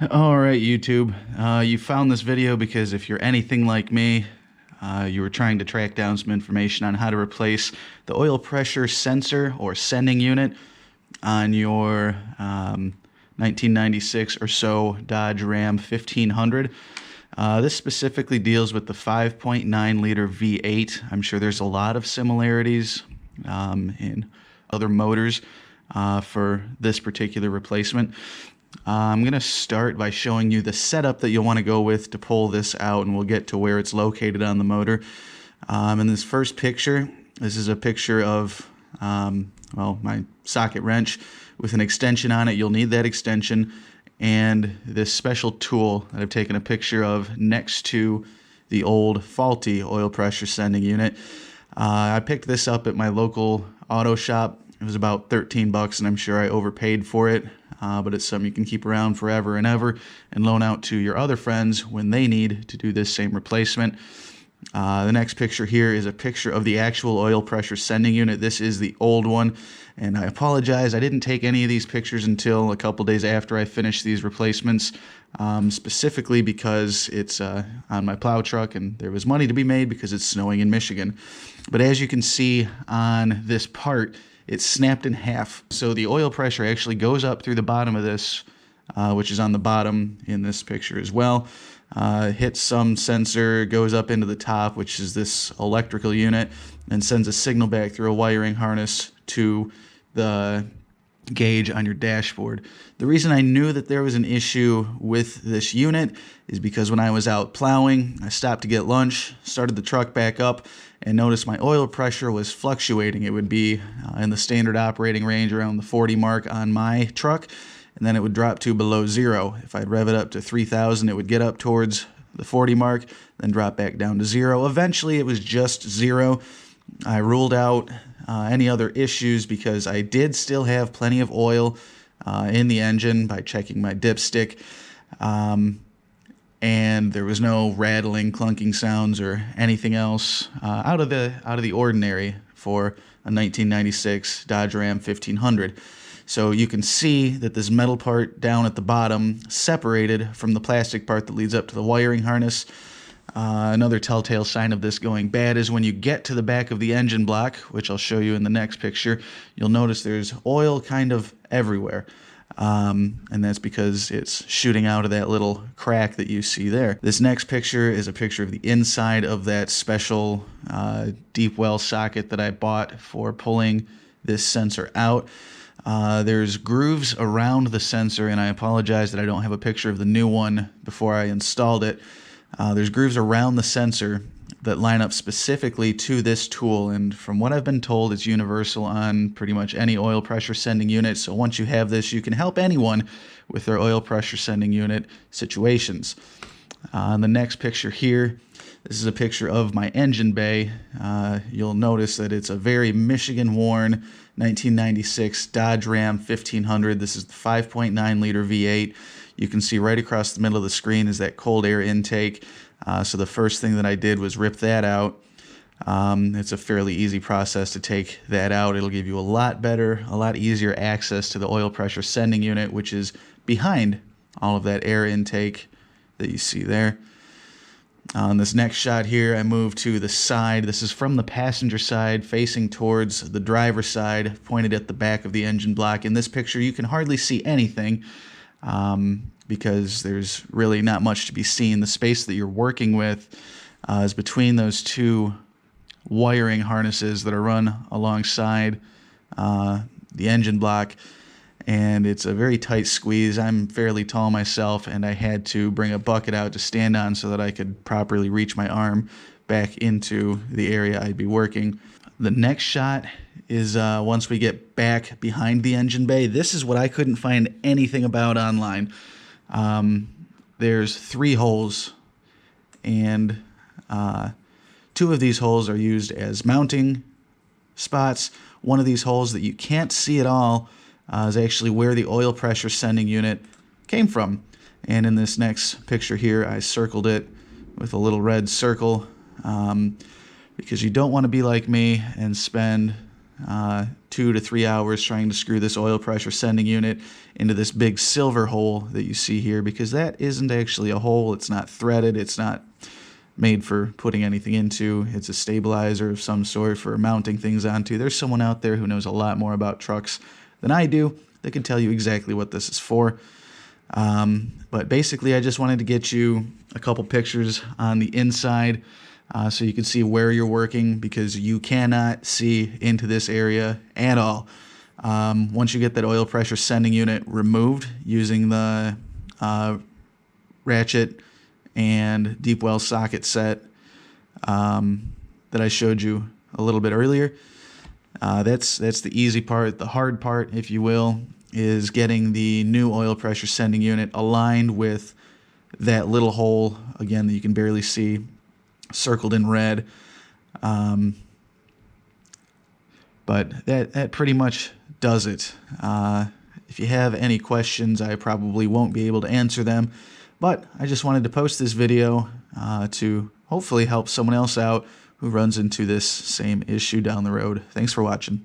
All right, YouTube. You found this video because if you're anything like me, you were trying to track down some information on how to replace the oil pressure sensor or sending unit on your 1996 or so Dodge Ram 1500. This specifically deals with the 5.9 liter V8. I'm sure there's a lot of similarities in other motors for this particular replacement. I'm going to start by showing you the setup that you'll want to go with to pull this out, and we'll get to where it's located on the motor. In this first picture, this is a picture of my socket wrench with an extension on it. You'll need that extension and this special tool that I've taken a picture of next to the old faulty oil pressure sending unit. I picked this up at my local auto shop. It was about 13 bucks, and I'm sure I overpaid for it, but it's something you can keep around forever and ever and loan out to your other friends when they need to do this same replacement. The next picture here is a picture of the actual oil pressure sending unit. This is the old one, and I apologize. I didn't take any of these pictures until a couple days after I finished these replacements, specifically because it's on my plow truck and there was money to be made because it's snowing in Michigan. But as you can see on this part, it's snapped in half. So the oil pressure actually goes up through the bottom of this, which is on the bottom in this picture as well. Hits some sensor, goes up into the top, which is this electrical unit, and sends a signal back through a wiring harness to the gauge on your dashboard. The reason I knew that there was an issue with this unit is because when I was out plowing, I stopped to get lunch, started the truck back up, and noticed my oil pressure was fluctuating. It would be in the standard operating range around the 40 mark on my truck, and then it would drop to below zero. If I'd rev it up to 3,000, it would get up towards the 40 mark, then drop back down to zero. Eventually, it was just zero. I ruled out any other issues because I did still have plenty of oil in the engine by checking my dipstick. And there was no rattling, clunking sounds or anything else out of the ordinary for a 1996 Dodge Ram 1500. So you can see that this metal part down at the bottom separated from the plastic part that leads up to the wiring harness. Another telltale sign of this going bad is when you get to the back of the engine block, which I'll show you in the next picture, you'll notice there's oil kind of everywhere. And that's because it's shooting out of that little crack that you see there. This next picture is a picture of the inside of that special deep well socket that I bought for pulling this sensor out. There's grooves around the sensor, and I apologize that I don't have a picture of the new one before I installed it. There's grooves around the sensor that line up specifically to this tool, and from what I've been told, it's universal on pretty much any oil pressure sending unit. So once you have this, you can help anyone with their oil pressure sending unit situations. The next picture here, this is a picture of my engine bay. You'll notice that it's a very Michigan-worn 1996 Dodge Ram 1500. This is the 5.9 liter V8. You can see right across the middle of the screen is that cold air intake. So the first thing that I did was rip that out. It's a fairly easy process to take that out. It'll give you a lot better, a lot easier access to the oil pressure sending unit, which is behind all of that air intake that you see there. On this next shot here, I move to the side. This is from the passenger side facing towards the driver's side, pointed at the back of the engine block. In this picture, you can hardly see anything because there's really not much to be seen. The space that you're working with is between those two wiring harnesses that are run alongside the engine block, and it's a very tight squeeze. I'm fairly tall myself, and I had to bring a bucket out to stand on so that I could properly reach my arm back into the area I'd be working. The next shot is once we get back behind the engine bay. This is what I couldn't find anything about online. There's 3 holes, and 2 of these holes are used as mounting spots. One of these holes that you can't see at all is actually where the oil pressure sending unit came from. And in this next picture here, I circled it with a little red circle because you don't want to be like me and spend 2 to 3 hours trying to screw this oil pressure sending unit into this big silver hole that you see here, because that isn't actually a hole. It's not threaded. It's not made for putting anything into. It's a stabilizer of some sort for mounting things onto. There's someone out there who knows a lot more about trucks than I do that can tell you exactly what this is for. But basically, I just wanted to get you a couple pictures on the inside so you can see where you're working, because you cannot see into this area at all. Once you get that oil pressure sending unit removed using the ratchet and deep well socket set that I showed you a little bit earlier, that's the easy part. The hard part, if you will, is getting the new oil pressure sending unit aligned with that little hole, again, that you can barely see, circled in red. But that pretty much does it. If you have any questions, I probably won't be able to answer them, but I just wanted to post this video to hopefully help someone else out who runs into this same issue down the road. Thanks for watching.